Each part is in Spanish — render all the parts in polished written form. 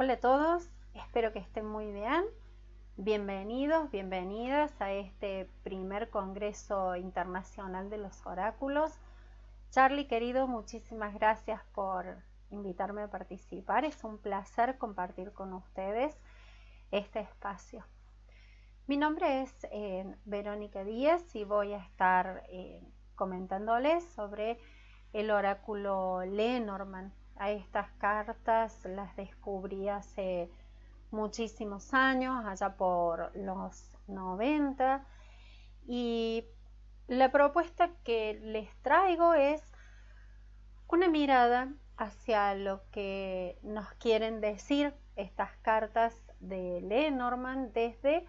Hola a todos, espero que estén muy bien. Bienvenidos, bienvenidas a este primer Congreso Internacional de los Oráculos. Charlie, querido, muchísimas gracias por invitarme a participar. Es un placer compartir con ustedes este espacio. Mi nombre es Verónica Díaz y voy a estar comentándoles sobre el oráculo Lenormand. A estas cartas las descubrí hace muchísimos años, allá por los 90, y la propuesta que les traigo es una mirada hacia lo que nos quieren decir estas cartas de Lenormand desde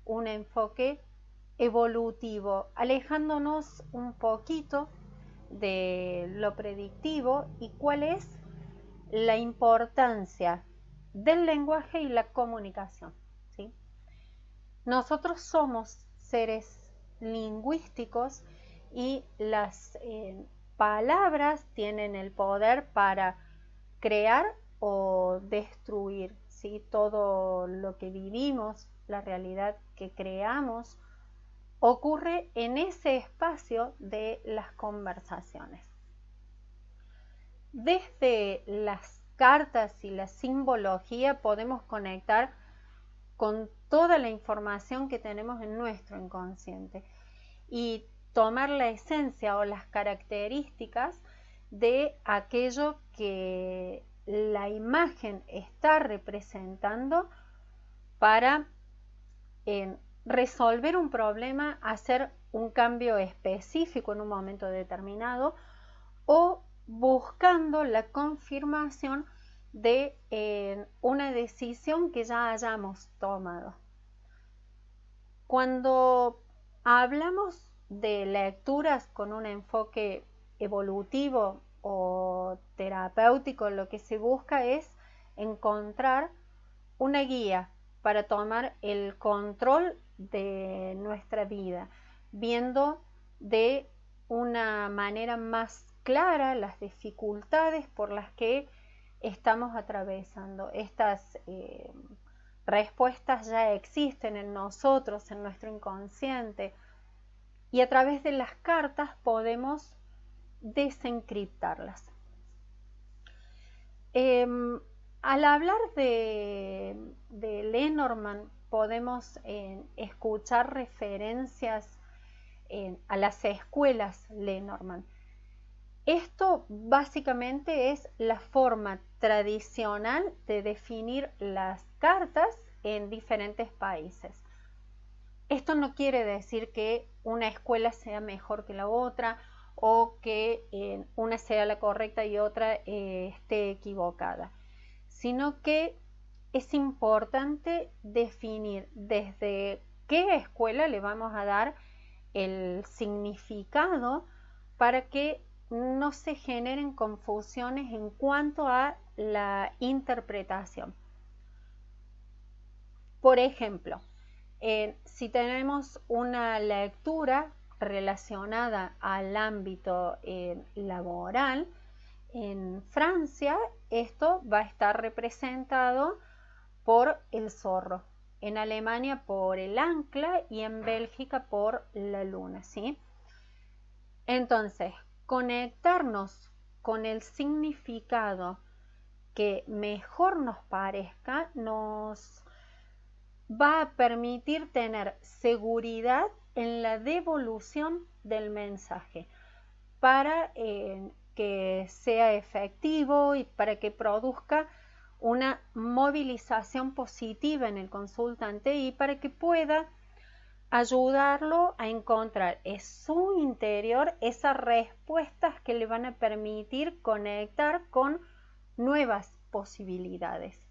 un enfoque evolutivo, alejándonos un poquito de lo predictivo y cuál es la importancia del lenguaje y la comunicación, ¿sí? Nosotros somos seres lingüísticos y las palabras tienen el poder para crear o destruir, ¿sí? Todo lo que vivimos, la realidad que creamos, ocurre en ese espacio de las conversaciones. Desde las cartas y la simbología podemos conectar con toda la información que tenemos en nuestro inconsciente y tomar la esencia o las características de aquello que la imagen está representando para resolver un problema, hacer un cambio específico en un momento determinado o buscando la confirmación de una decisión que ya hayamos tomado. Cuando hablamos de lecturas con un enfoque evolutivo o terapéutico, lo que se busca es encontrar una guía para tomar el control de nuestra vida, viendo de una manera más clara las dificultades por las que estamos atravesando. Estas respuestas ya existen en nosotros, en nuestro inconsciente, y a través de las cartas podemos desencriptarlas. Al hablar de Lenormand podemos escuchar referencias a las escuelas Lenormand. Esto básicamente es la forma tradicional de definir las cartas en diferentes países. Esto no quiere decir que una escuela sea mejor que la otra o que una sea la correcta y otra esté equivocada, sino que es importante definir desde qué escuela le vamos a dar el significado para que no se generen confusiones en cuanto a la interpretación. Por ejemplo, si tenemos una lectura relacionada al ámbito laboral, en Francia esto va a estar representado por el zorro, en Alemania por el ancla y en Bélgica por la luna, ¿sí? Entonces, conectarnos con el significado que mejor nos parezca nos va a permitir tener seguridad en la devolución del mensaje para que sea efectivo y para que produzca una movilización positiva en el consultante y para que pueda ayudarlo a encontrar en su interior esas respuestas que le van a permitir conectar con nuevas posibilidades.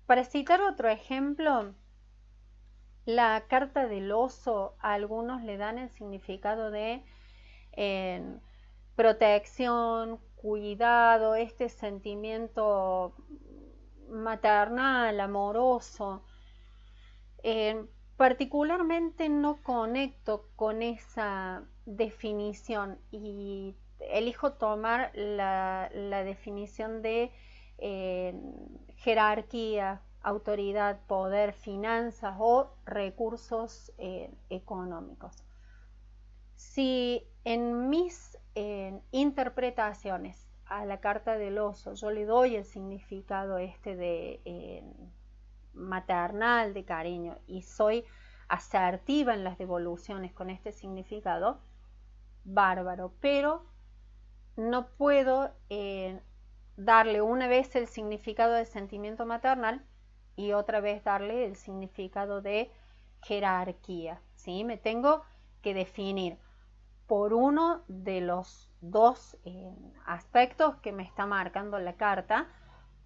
Para citar otro ejemplo, la carta del oso a algunos le dan el significado de protección, cuidado, este sentimiento maternal, amoroso. Particularmente no conecto con esa definición y elijo tomar la definición de jerarquía, autoridad, poder, finanzas o recursos económicos. Si en mis interpretaciones a la carta del oso yo le doy el significado de maternal, de cariño, y soy asertiva en las devoluciones con este significado, bárbaro, pero no puedo darle una vez el significado de sentimiento maternal y otra vez darle el significado de jerarquía, ¿sí? Me tengo que definir por uno de los dos aspectos que me está marcando la carta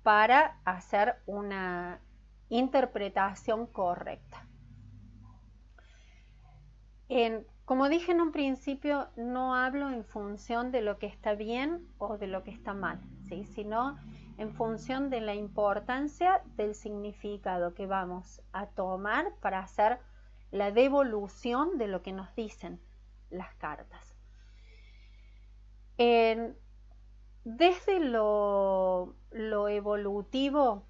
para hacer una interpretación correcta. Como dije en un principio, no hablo en función de lo que está bien o de lo que está mal, ¿sí? Sino en función de la importancia del significado que vamos a tomar para hacer la devolución de lo que nos dicen las cartas. Desde lo evolutivo,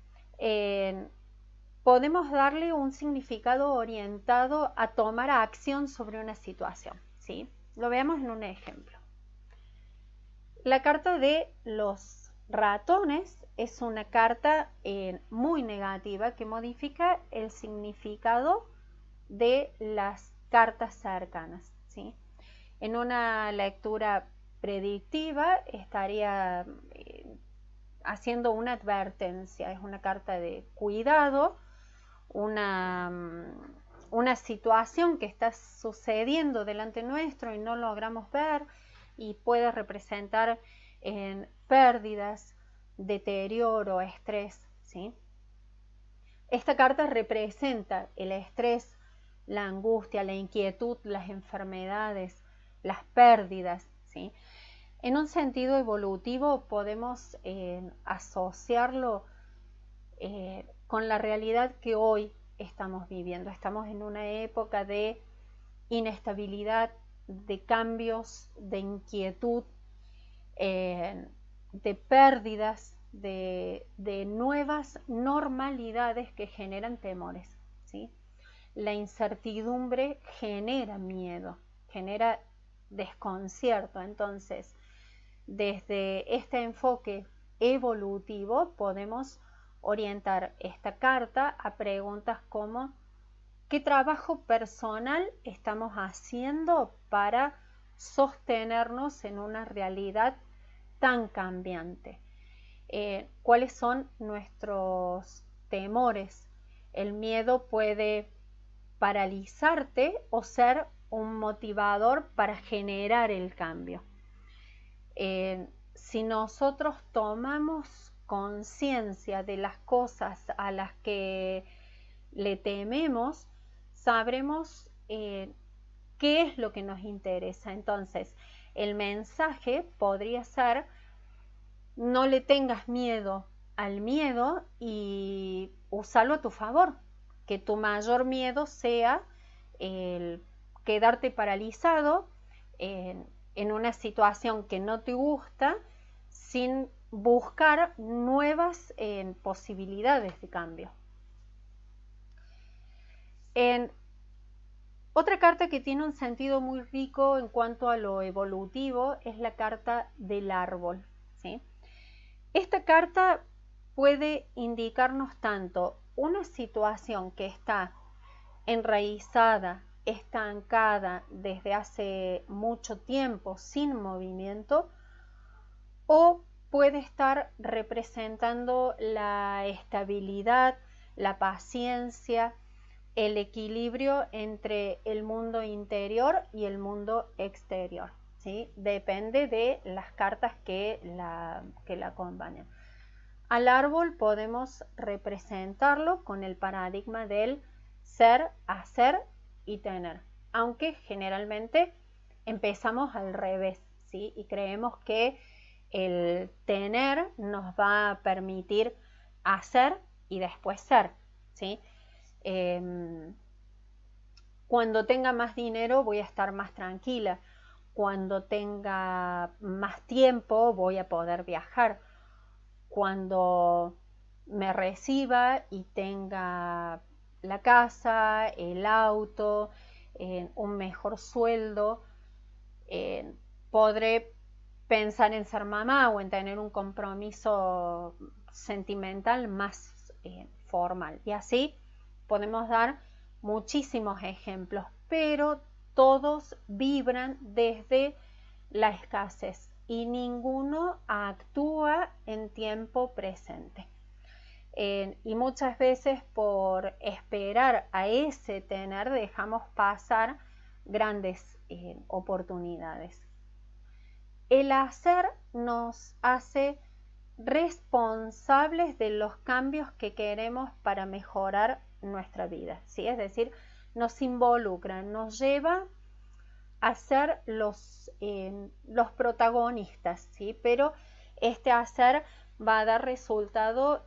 podemos darle un significado orientado a tomar acción sobre una situación, ¿sí? Lo veamos en un ejemplo. La carta de los ratones es una carta muy negativa que modifica el significado de las cartas cercanas, ¿sí? En una lectura predictiva estaría haciendo una advertencia, es una carta de cuidado, una situación que está sucediendo delante nuestro y no logramos ver y puede representar pérdidas, deterioro, estrés, ¿sí? Esta carta representa el estrés, la angustia, la inquietud, las enfermedades, las pérdidas, ¿sí? En un sentido evolutivo podemos asociarlo con la realidad que hoy estamos viviendo. Estamos en una época de inestabilidad, de cambios, de inquietud, de pérdidas, de nuevas normalidades que generan temores, ¿sí? La incertidumbre genera miedo, genera desconcierto. Entonces, desde este enfoque evolutivo podemos orientar esta carta a preguntas como ¿qué trabajo personal estamos haciendo para sostenernos en una realidad tan cambiante? ¿Cuáles son nuestros temores? El miedo puede paralizarte o ser un motivador para generar el cambio. Si nosotros tomamos conciencia de las cosas a las que le tememos, sabremos qué es lo que nos interesa. Entonces, el mensaje podría ser: no le tengas miedo al miedo y úsalo a tu favor. Que tu mayor miedo sea el quedarte paralizado en una situación que no te gusta sin buscar nuevas posibilidades de cambio. Otra carta que tiene un sentido muy rico en cuanto a lo evolutivo es la carta del árbol, ¿sí? Esta carta puede indicarnos tanto una situación que está enraizada, estancada desde hace mucho tiempo sin movimiento, o puede estar representando la estabilidad, la paciencia, el equilibrio entre el mundo interior y el mundo exterior, ¿sí? Depende de las cartas que la acompañan. Al árbol podemos representarlo con el paradigma del ser, hacer y tener, aunque generalmente empezamos al revés, ¿sí? Y creemos que el tener nos va a permitir hacer y después ser, ¿sí? Cuando tenga más dinero voy a estar más tranquila. Cuando tenga más tiempo voy a poder viajar. Cuando me reciba y tenga la casa, el auto, un mejor sueldo, podré pensar en ser mamá o en tener un compromiso sentimental más formal. Y así podemos dar muchísimos ejemplos, pero todos vibran desde la escasez y ninguno actúa en tiempo presente. Y muchas veces por esperar a ese tener dejamos pasar grandes oportunidades. El hacer nos hace responsables de los cambios que queremos para mejorar nuestra vida, ¿sí? Es decir, nos involucra, nos lleva a ser los protagonistas, ¿sí? Pero este hacer va a dar resultado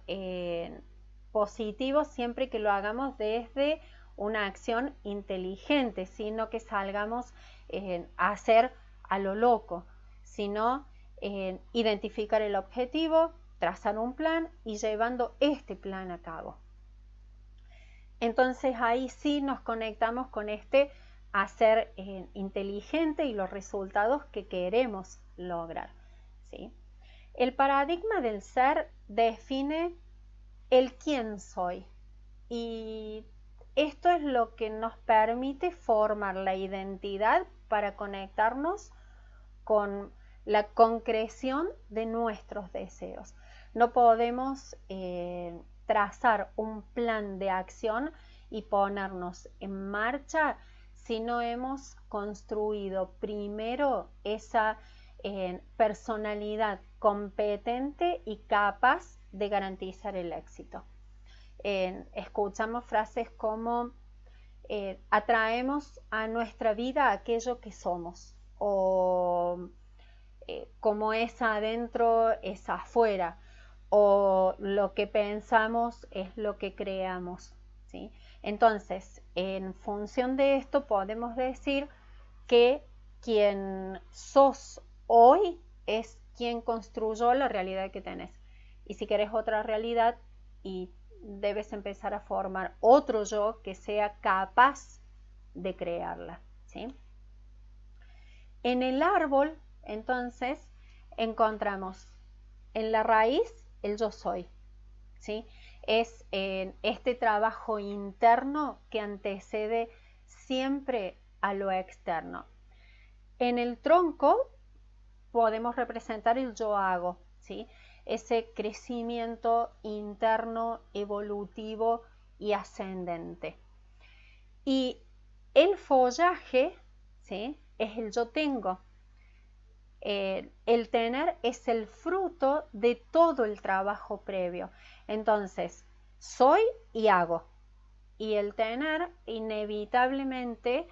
positivo siempre que lo hagamos desde una acción inteligente, sino que salgamos a hacer a lo loco, sino identificar el objetivo, trazar un plan y llevando este plan a cabo. Entonces ahí sí nos conectamos con este hacer inteligente y los resultados que queremos lograr, ¿sí? El paradigma del ser define el quién soy y esto es lo que nos permite formar la identidad para conectarnos con la concreción de nuestros deseos. No podemos trazar un plan de acción y ponernos en marcha si no hemos construido primero esa personalidad competente y capaz de garantizar el éxito. Escuchamos frases como atraemos a nuestra vida aquello que somos, o como es adentro es afuera, o lo que pensamos es lo que creamos, ¿sí? Entonces, en función de esto podemos decir que quien sos hoy es quien construyó la realidad que tenés. Y si querés otra realidad, y debes empezar a formar otro yo que sea capaz de crearla, ¿sí? En el árbol, entonces, encontramos en la raíz el yo soy, ¿sí? Es este trabajo interno que antecede siempre a lo externo. En el tronco podemos representar el yo hago, ¿sí? Ese crecimiento interno, evolutivo y ascendente. Y el follaje, ¿sí? Es el yo tengo. El tener es el fruto de todo el trabajo previo. Entonces, soy y hago. Y el tener inevitablemente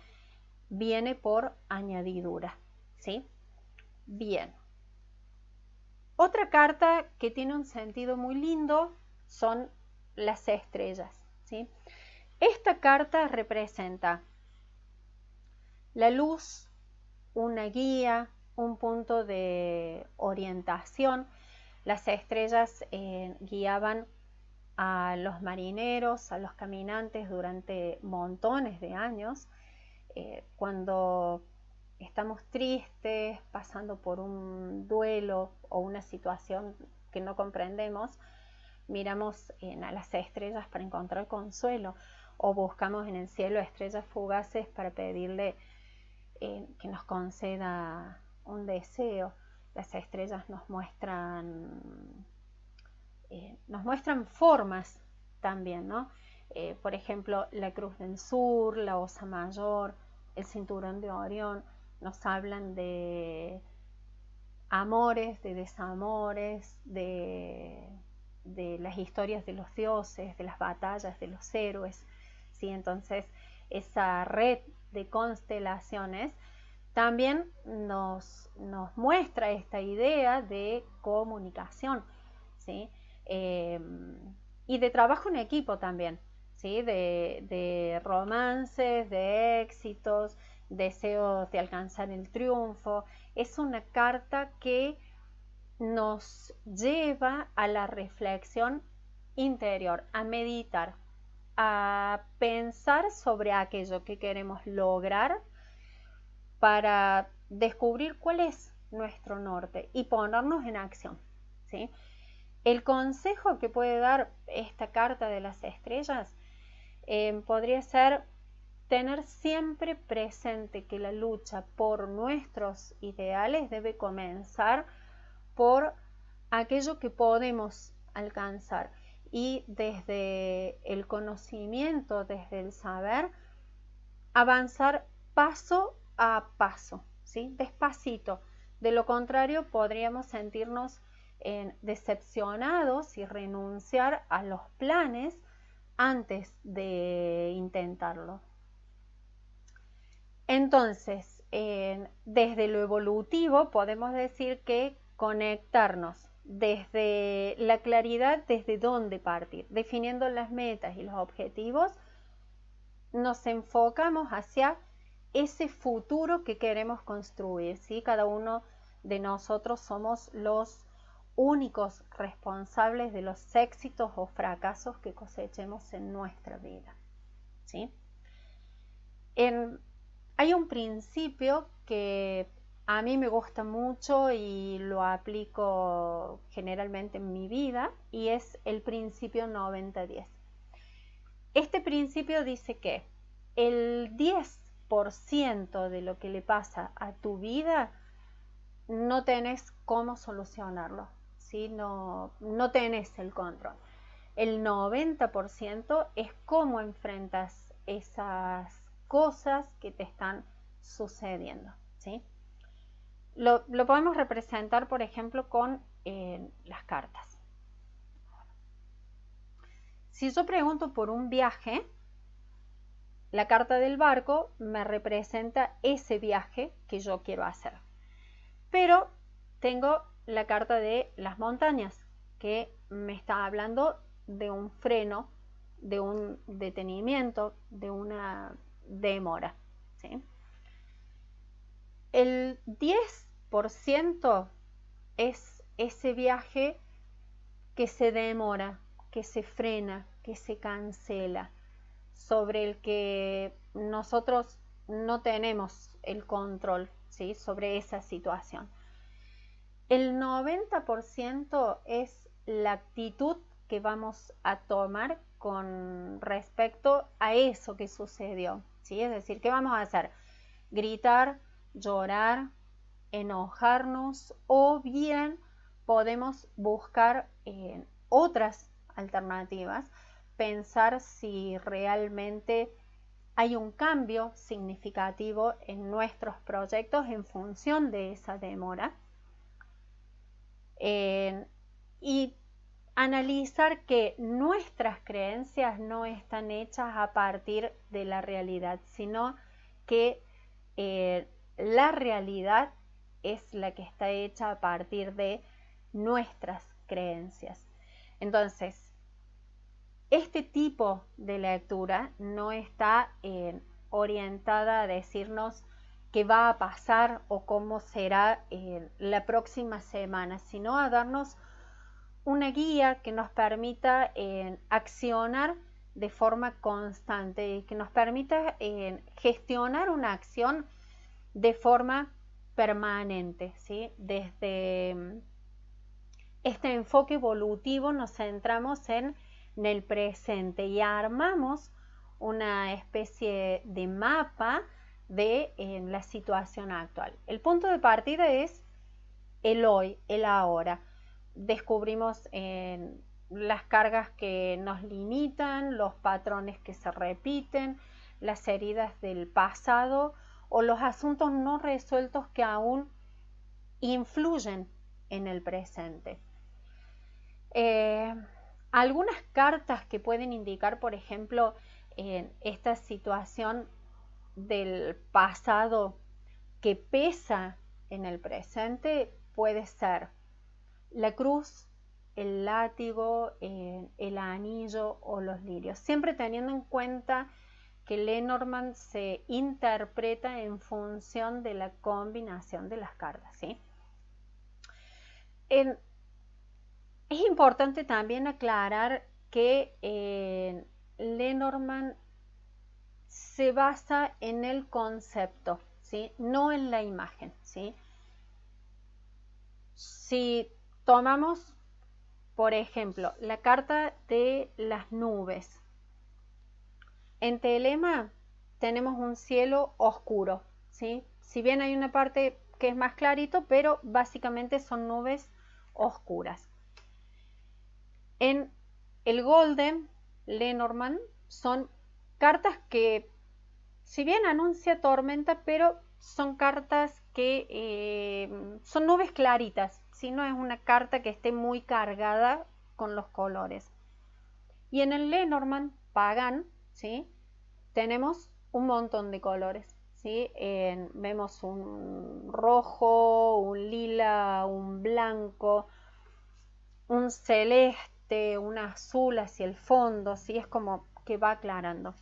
viene por añadidura, ¿sí? Bien. Otra carta que tiene un sentido muy lindo son las estrellas, ¿sí? Esta carta representa la luz, una guía, un punto de orientación. Las estrellas guiaban a los marineros, a los caminantes durante montones de años. Cuando estamos tristes, pasando por un duelo o una situación que no comprendemos, miramos a las estrellas para encontrar consuelo o buscamos en el cielo estrellas fugaces para pedirle que nos conceda un deseo. Las estrellas nos muestran formas también, ¿no? Por ejemplo, la Cruz del Sur, la Osa Mayor, el Cinturón de Orión, nos hablan de amores, de desamores, de las historias de los dioses, de las batallas de los héroes, ¿sí? Entonces, esa red de constelaciones también nos muestra esta idea de comunicación, ¿sí? Y de trabajo en equipo también, ¿sí? De romances, de éxitos deseos de alcanzar el triunfo. Es una carta que nos lleva a la reflexión interior, a meditar, a pensar sobre aquello que queremos lograr para descubrir cuál es nuestro norte y ponernos en acción, ¿sí? El consejo que puede dar esta carta de las estrellas podría ser tener siempre presente que la lucha por nuestros ideales debe comenzar por aquello que podemos alcanzar y desde el conocimiento, desde el saber, avanzar paso a paso, ¿sí? Despacito. De lo contrario, podríamos sentirnos decepcionados y renunciar a los planes antes de intentarlo. Entonces, desde lo evolutivo podemos decir que conectarnos desde la claridad, desde dónde partir, definiendo las metas y los objetivos, nos enfocamos hacia ese futuro que queremos construir, ¿sí? Cada uno de nosotros somos los únicos responsables de los éxitos o fracasos que cosechemos en nuestra vida, ¿sí? Hay un principio que a mí me gusta mucho y lo aplico generalmente en mi vida y es el principio 90-10. Este principio dice que el 10% de lo que le pasa a tu vida no tenés cómo solucionarlo, ¿sí? No tenés el control. El 90% es cómo enfrentas esas cosas que te están sucediendo, ¿sí? Lo podemos representar, por ejemplo, con las cartas. Si yo pregunto por un viaje, la carta del barco me representa ese viaje que yo quiero hacer. Pero tengo la carta de las montañas, que me está hablando de un freno, de un detenimiento, de una demora, ¿sí? El 10% es ese viaje que se demora, que se frena, que se cancela, sobre el que nosotros no tenemos el control, ¿sí? Sobre esa situación. El 90% es la actitud que vamos a tomar con respecto a eso que sucedió, ¿sí? Es decir, ¿qué vamos a hacer? Gritar, llorar, enojarnos, o bien podemos buscar otras alternativas, pensar si realmente hay un cambio significativo en nuestros proyectos en función de esa demora, y analizar que nuestras creencias no están hechas a partir de la realidad, sino que la realidad es la que está hecha a partir de nuestras creencias. Entonces, este tipo de lectura no está orientada a decirnos qué va a pasar o cómo será la próxima semana, sino a darnos una guía que nos permita accionar de forma constante y que nos permita gestionar una acción de forma permanente, ¿sí? Desde este enfoque evolutivo nos centramos en el presente y armamos una especie de mapa de la situación actual. El punto de partida es el hoy, el ahora. Descubrimos las cargas que nos limitan, los patrones que se repiten, las heridas del pasado o los asuntos no resueltos que aún influyen en el presente. Algunas cartas que pueden indicar, por ejemplo, esta situación del pasado que pesa en el presente puede ser la cruz, el látigo, el anillo o los lirios, siempre teniendo en cuenta que Lenormand se interpreta en función de la combinación de las cartas, ¿sí? Es importante también aclarar que Lenormand se basa en el concepto, ¿sí? No en la imagen, ¿sí? Si tomamos, por ejemplo, la carta de las nubes, en Telema tenemos un cielo oscuro, ¿sí? Si bien hay una parte que es más clarito, pero básicamente son nubes oscuras. En el Golden Lenormand son cartas que, si bien anuncia tormenta, pero son cartas que son nubes claritas, ¿sí? No es una carta que esté muy cargada con los colores. Y en el Lenormand Pagan, ¿sí? Tenemos un montón de colores, ¿sí? Vemos un rojo, un lila, un blanco, un celeste, un azul hacia el fondo, ¿sí? Es como que va aclarando.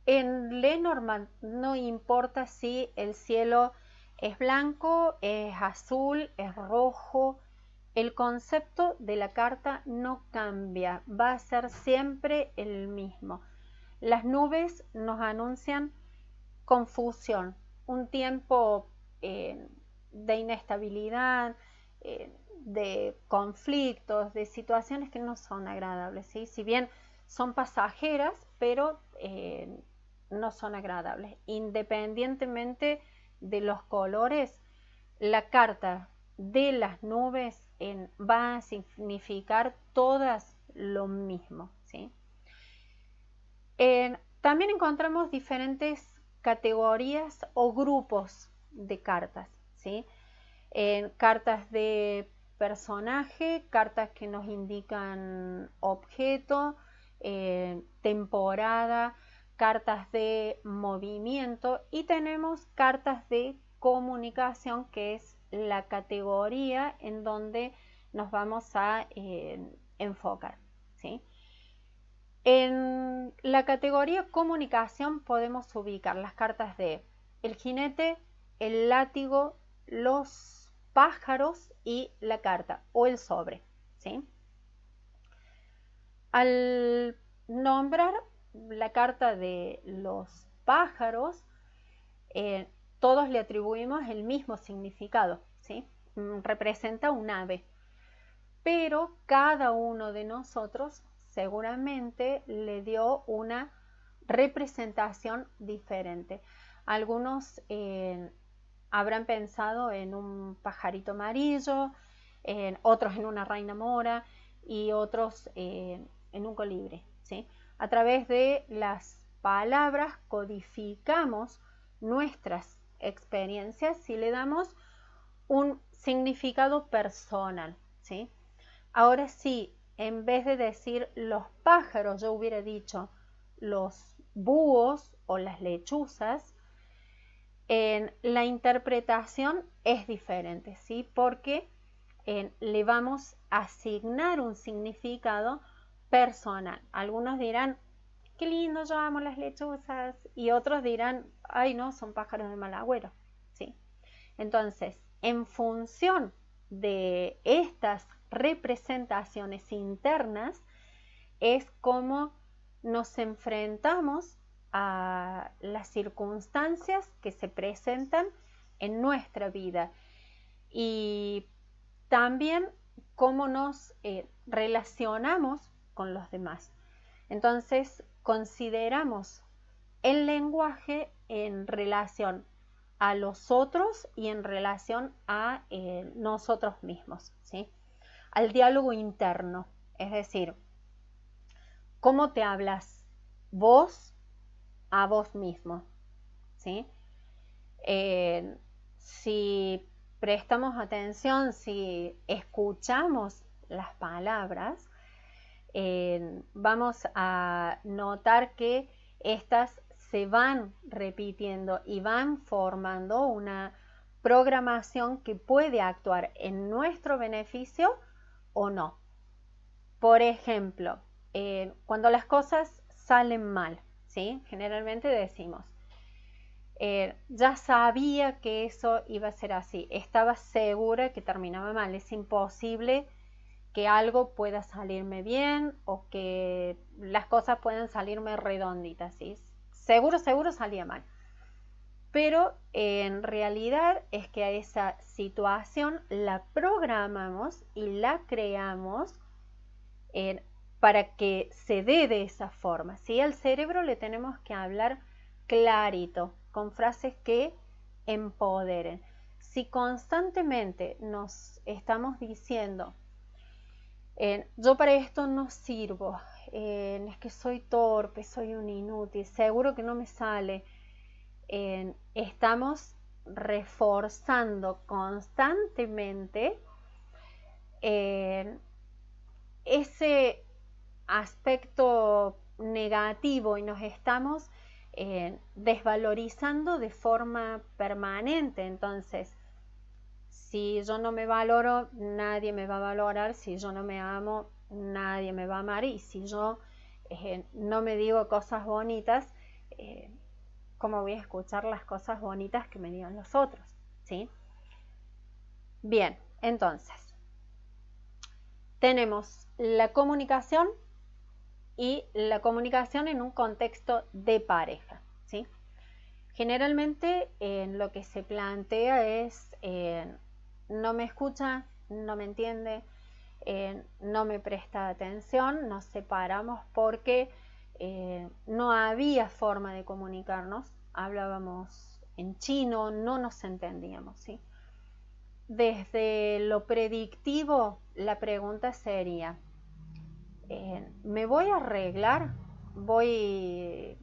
En Lenormand no importa si el cielo es blanco, es azul, es rojo, el concepto de la carta no cambia, va a ser siempre el mismo. Las nubes nos anuncian confusión, un tiempo de inestabilidad, de conflictos, de situaciones que no son agradables, ¿sí? Si bien son pasajeras, pero no son agradables. Independientemente de los colores, la carta de las nubes va a significar todas lo mismo, ¿sí? También encontramos diferentes categorías o grupos de cartas, ¿sí? Cartas de personaje, cartas que nos indican objeto, temporada, cartas de movimiento y tenemos cartas de comunicación, que es la categoría en donde nos vamos a enfocar, ¿sí? En la categoría comunicación podemos ubicar las cartas de el jinete, el látigo, los pájaros y la carta o el sobre, ¿sí? Al nombrar la carta de los pájaros, todos le atribuimos el mismo significado, ¿sí? Representa un ave, pero cada uno de nosotros seguramente le dio una representación diferente. Algunos habrán pensado en un pajarito amarillo, otros en una reina mora y otros en un colibrí, ¿sí? A través de las palabras codificamos nuestras experiencias y le damos un significado personal, ¿sí? Ahora sí, en vez de decir los pájaros, yo hubiera dicho los búhos o las lechuzas. La interpretación es diferente, ¿sí? Porque le vamos a asignar un significado personal. Algunos dirán, qué lindo, yo amo las lechuzas, y otros dirán, ay no, son pájaros de mal agüero, ¿sí? Entonces, en función de estas representaciones internas es como nos enfrentamos a las circunstancias que se presentan en nuestra vida y también cómo nos relacionamos con los demás. Entonces, consideramos el lenguaje en relación a los otros y en relación a nosotros mismos, ¿sí? Al diálogo interno, es decir, cómo te hablas vos a vos mismo, ¿sí? Si prestamos atención, si escuchamos las palabras, vamos a notar que estas se van repitiendo y van formando una programación que puede actuar en nuestro beneficio o no. Por ejemplo, cuando las cosas salen mal, ¿sí? Generalmente decimos, ya sabía que eso iba a ser así, estaba segura que terminaba mal, es imposible que algo pueda salirme bien o que las cosas puedan salirme redonditas, ¿sí? Seguro salía mal. Pero en realidad es que a esa situación la programamos y la creamos para que se dé de esa forma, ¿sí? Al cerebro le tenemos que hablar clarito, con frases que empoderen. Si constantemente nos estamos diciendo, yo para esto no sirvo, es que soy torpe, soy un inútil, seguro que no me sale, estamos reforzando constantemente ese aspecto negativo y nos estamos desvalorizando de forma permanente. Entonces, si yo no me valoro, nadie me va a valorar. Si yo no me amo, nadie me va a amar. Y si yo no me digo cosas bonitas, ¿cómo voy a escuchar las cosas bonitas que me digan los otros? ¿Sí? Bien, entonces, tenemos la comunicación y la comunicación en un contexto de pareja, ¿sí? Generalmente lo que se plantea es no me escucha, no me entiende, no me presta atención, nos separamos porque no había forma de comunicarnos, hablábamos en chino, no nos entendíamos, ¿sí? Desde lo predictivo, la pregunta sería, ¿me voy a arreglar? ¿Voy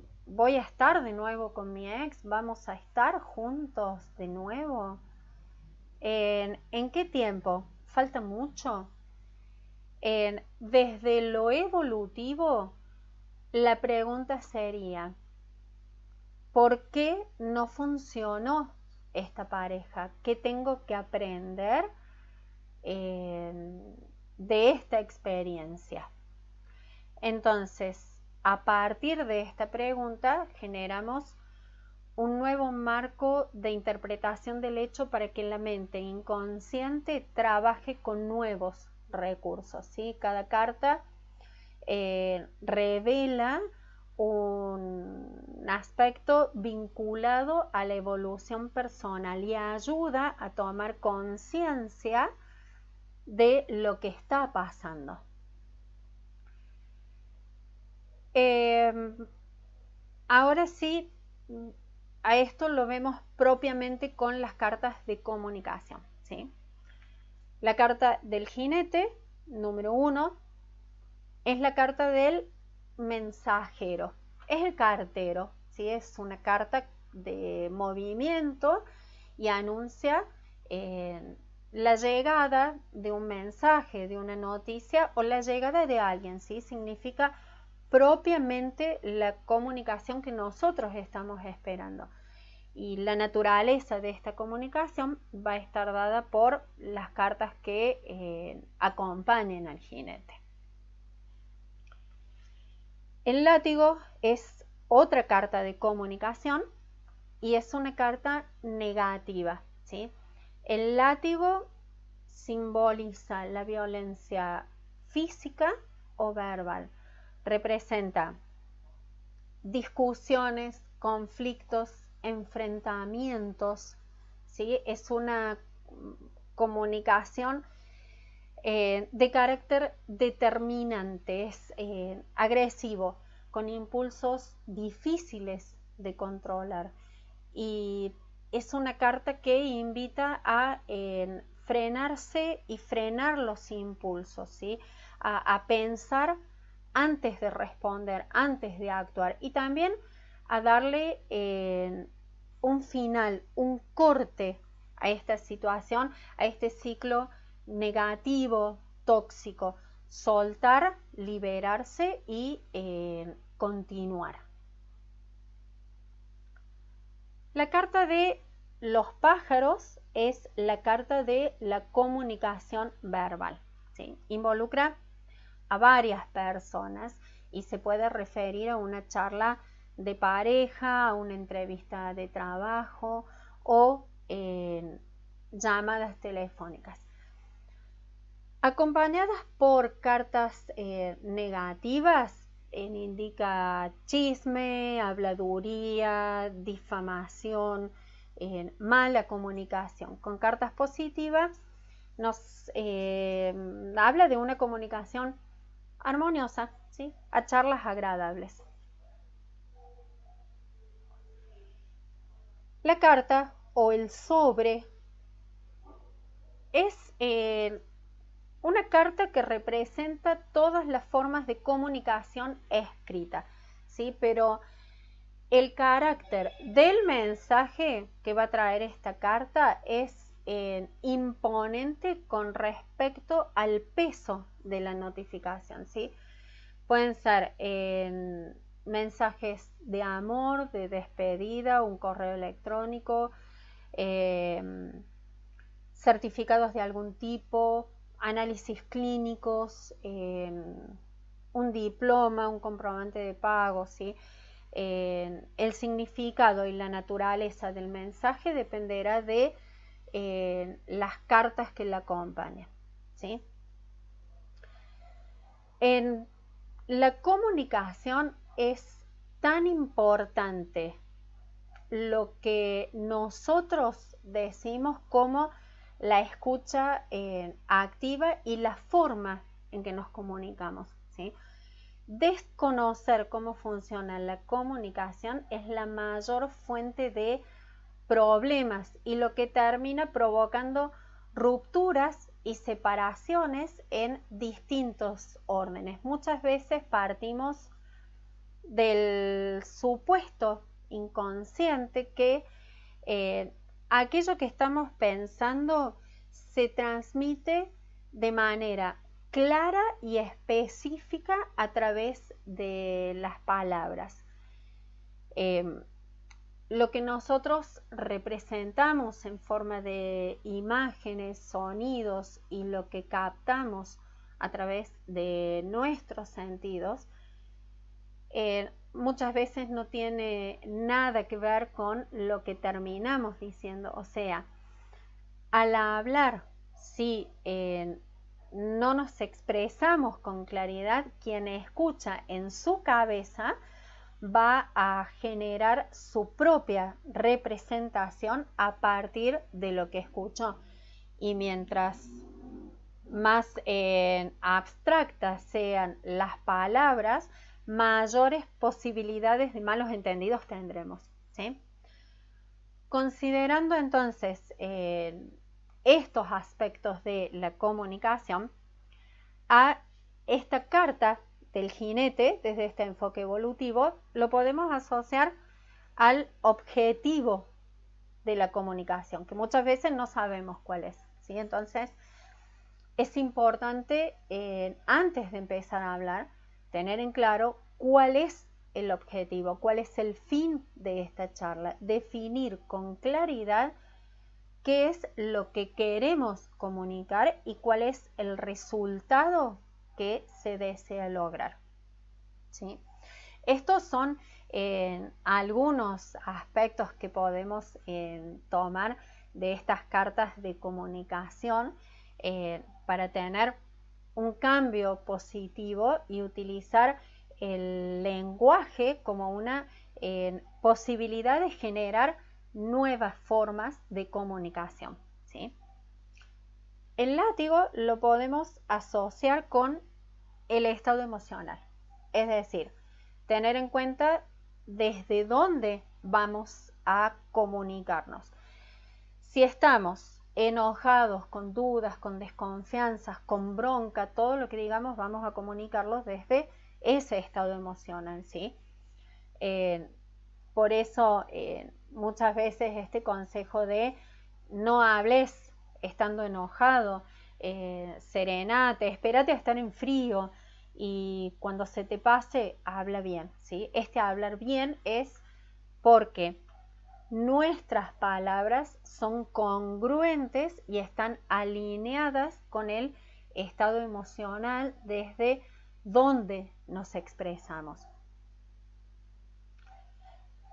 a estar de nuevo con mi ex? ¿Vamos a estar juntos de nuevo? ¿En qué tiempo? ¿Falta mucho? Desde lo evolutivo, la pregunta sería, ¿por qué no funcionó esta pareja? ¿Qué tengo que aprender de esta experiencia? Entonces, a partir de esta pregunta, generamos un nuevo marco de interpretación del hecho para que la mente inconsciente trabaje con nuevos recursos, ¿sí? Cada carta revela un aspecto vinculado a la evolución personal y ayuda a tomar conciencia de lo que está pasando. Ahora sí, a esto lo vemos propiamente con las cartas de comunicación, ¿sí? La carta del jinete, número 1, es la carta del mensajero, es el cartero, ¿sí? Es una carta de movimiento y anuncia la llegada de un mensaje, de una noticia o la llegada de alguien, ¿sí? Significa propiamente la comunicación que nosotros estamos esperando. Y la naturaleza de esta comunicación va a estar dada por las cartas que acompañen al jinete. El látigo es otra carta de comunicación y es una carta negativa, ¿sí? El látigo simboliza la violencia física o verbal. Representa discusiones, conflictos, enfrentamientos, ¿sí? Es una comunicación de carácter determinante, es agresivo, con impulsos difíciles de controlar. Y es una carta que invita a frenarse y frenar los impulsos, ¿sí? A pensar antes de responder, antes de actuar, y también a darle un final, un corte a esta situación, a este ciclo negativo, tóxico, soltar, liberarse y continuar. La carta de los pájaros es la carta de la comunicación verbal, ¿sí? Involucra a varias personas y se puede referir a una charla de pareja, a una entrevista de trabajo o llamadas telefónicas. Acompañadas por cartas negativas, indica chisme, habladuría, difamación, mala comunicación. Con cartas positivas nos habla de una comunicación armoniosa, ¿sí? A charlas agradables. La carta o el sobre es una carta que representa todas las formas de comunicación escrita, ¿sí? Pero el carácter del mensaje que va a traer esta carta es imponente con respecto al peso de la notificación, ¿sí? Pueden ser mensajes de amor, de despedida, un correo electrónico, certificados de algún tipo, análisis clínicos, un diploma, un comprobante de pago, ¿sí? El significado y la naturaleza del mensaje dependerá de las cartas que la acompañan, ¿sí? En la comunicación es tan importante lo que nosotros decimos como la escucha activa y la forma en que nos comunicamos, ¿sí? Desconocer cómo funciona la comunicación es la mayor fuente de problemas y lo que termina provocando rupturas y separaciones en distintos órdenes. Muchas veces partimos del supuesto inconsciente que aquello que estamos pensando se transmite de manera clara y específica a través de las palabras. Lo que nosotros representamos en forma de imágenes, sonidos y lo que captamos a través de nuestros sentidos muchas veces no tiene nada que ver con lo que terminamos diciendo. O sea, al hablar, si no nos expresamos con claridad, quien escucha en su cabeza va a generar su propia representación a partir de lo que escuchó. Y mientras más abstractas sean las palabras, mayores posibilidades de malos entendidos tendremos, ¿sí? Considerando entonces estos aspectos de la comunicación, a esta carta del jinete, desde este enfoque evolutivo, lo podemos asociar al objetivo de la comunicación, que muchas veces no sabemos cuál es, ¿sí? Entonces, es importante, antes de empezar a hablar, tener en claro cuál es el objetivo, cuál es el fin de esta charla, definir con claridad qué es lo que queremos comunicar y cuál es el resultado que se desea lograr, ¿sí? Estos son algunos aspectos que podemos tomar de estas cartas de comunicación para tener un cambio positivo y utilizar el lenguaje como una posibilidad de generar nuevas formas de comunicación, ¿sí? El látigo lo podemos asociar con el estado emocional, es decir, tener en cuenta desde dónde vamos a comunicarnos. Si estamos enojados, con dudas, con desconfianzas, con bronca, todo lo que digamos vamos a comunicarlos desde ese estado emocional, ¿sí? Por eso muchas veces este consejo de no hables estando enojado, serenate, espérate a estar en frío y cuando se te pase, habla bien, ¿sí? Este hablar bien es porque nuestras palabras son congruentes y están alineadas con el estado emocional desde dónde nos expresamos.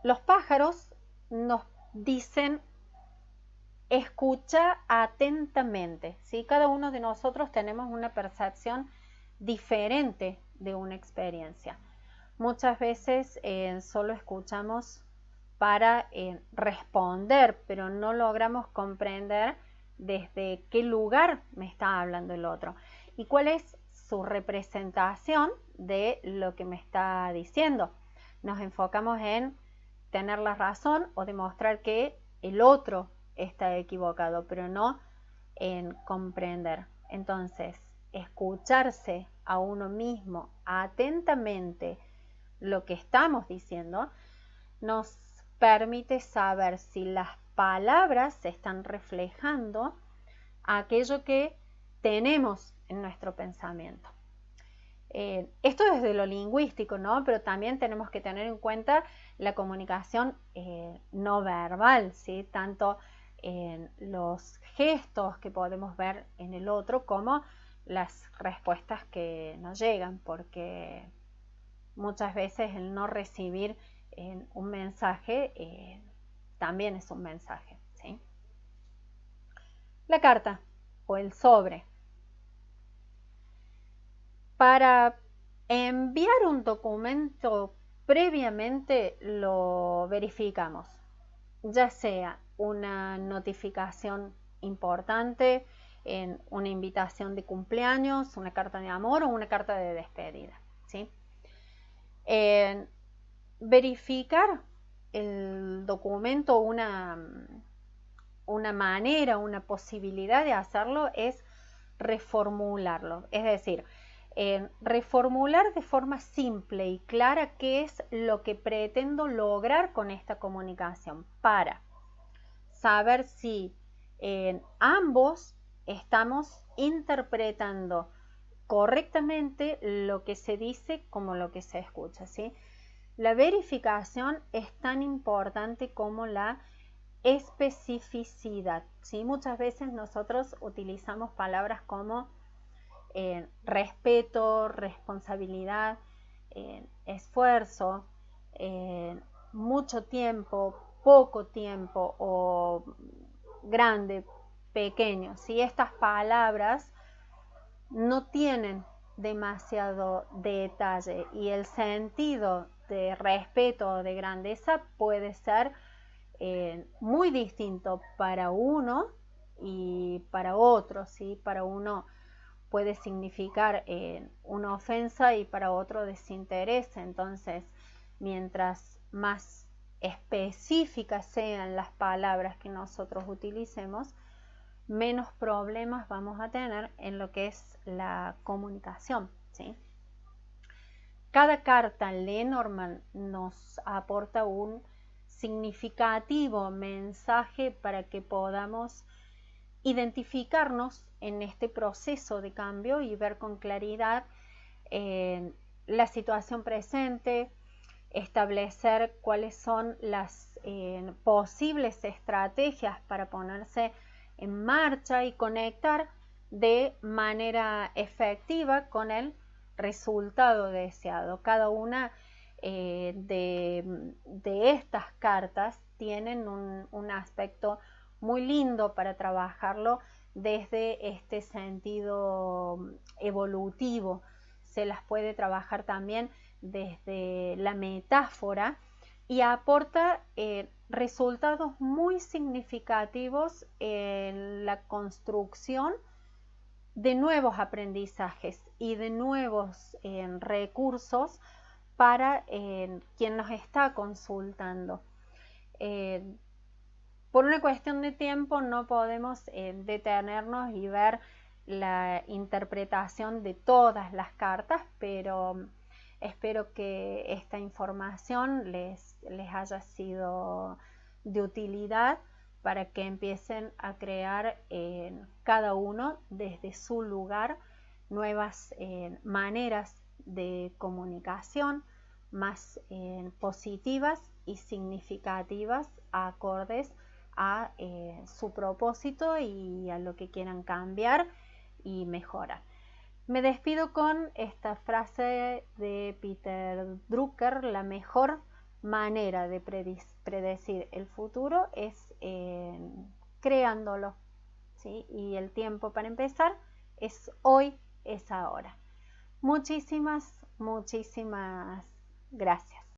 Los pájaros nos dicen escucha atentamente, ¿sí? Cada uno de nosotros tenemos una percepción diferente de una experiencia. Muchas veces solo escuchamos para responder, pero no logramos comprender desde qué lugar me está hablando el otro y cuál es su representación de lo que me está diciendo. Nos enfocamos en tener la razón o demostrar que el otro está equivocado, pero no en comprender. Entonces, escucharse a uno mismo atentamente lo que estamos diciendo nos permite saber si las palabras están reflejando aquello que tenemos en nuestro pensamiento. Esto desde lo lingüístico, ¿no? Pero también tenemos que tener en cuenta la comunicación no verbal, ¿sí? Tanto en los gestos que podemos ver en el otro como las respuestas que nos llegan, porque muchas veces el no recibir un mensaje también es un mensaje, ¿sí? La carta o el sobre. Para enviar un documento previamente lo verificamos, ya sea una notificación importante, en una invitación de cumpleaños, una carta de amor o una carta de despedida, ¿sí? Verificar el documento, una manera, una posibilidad de hacerlo es reformularlo, es decir, reformular de forma simple y clara qué es lo que pretendo lograr con esta comunicación para saber si ambos estamos interpretando correctamente lo que se dice como lo que se escucha, ¿sí? La verificación es tan importante como la especificidad, ¿sí? Muchas veces nosotros utilizamos palabras como respeto, responsabilidad, esfuerzo, mucho tiempo, poco tiempo o grande, pequeño. Si estas palabras no tienen demasiado detalle y el sentido de respeto o de grandeza puede ser muy distinto para uno y para otro, ¿sí? Para uno puede significar una ofensa y para otro desinterés. Entonces, mientras más específicas sean las palabras que nosotros utilicemos, menos problemas vamos a tener en lo que es la comunicación, ¿sí? Cada carta Lenormand nos aporta un significativo mensaje para que podamos identificarnos en este proceso de cambio y ver con claridad la situación presente, establecer cuáles son las posibles estrategias para ponerse en marcha y conectar de manera efectiva con el resultado deseado. Cada una de estas cartas tienen un aspecto muy lindo para trabajarlo desde este sentido evolutivo. Se las puede trabajar también desde la metáfora y aporta resultados muy significativos en la construcción de nuevos aprendizajes y de nuevos recursos para quien nos está consultando. Por una cuestión de tiempo no podemos detenernos y ver la interpretación de todas las cartas, pero espero que esta información les haya sido de utilidad para que empiecen a crear cada uno desde su lugar nuevas maneras de comunicación más positivas y significativas, acordes a su propósito y a lo que quieran cambiar y mejorar. Me despido con esta frase de Peter Drucker: la mejor manera de predecir el futuro es creándolo, ¿sí? Y el tiempo para empezar es hoy, es ahora. Muchísimas gracias.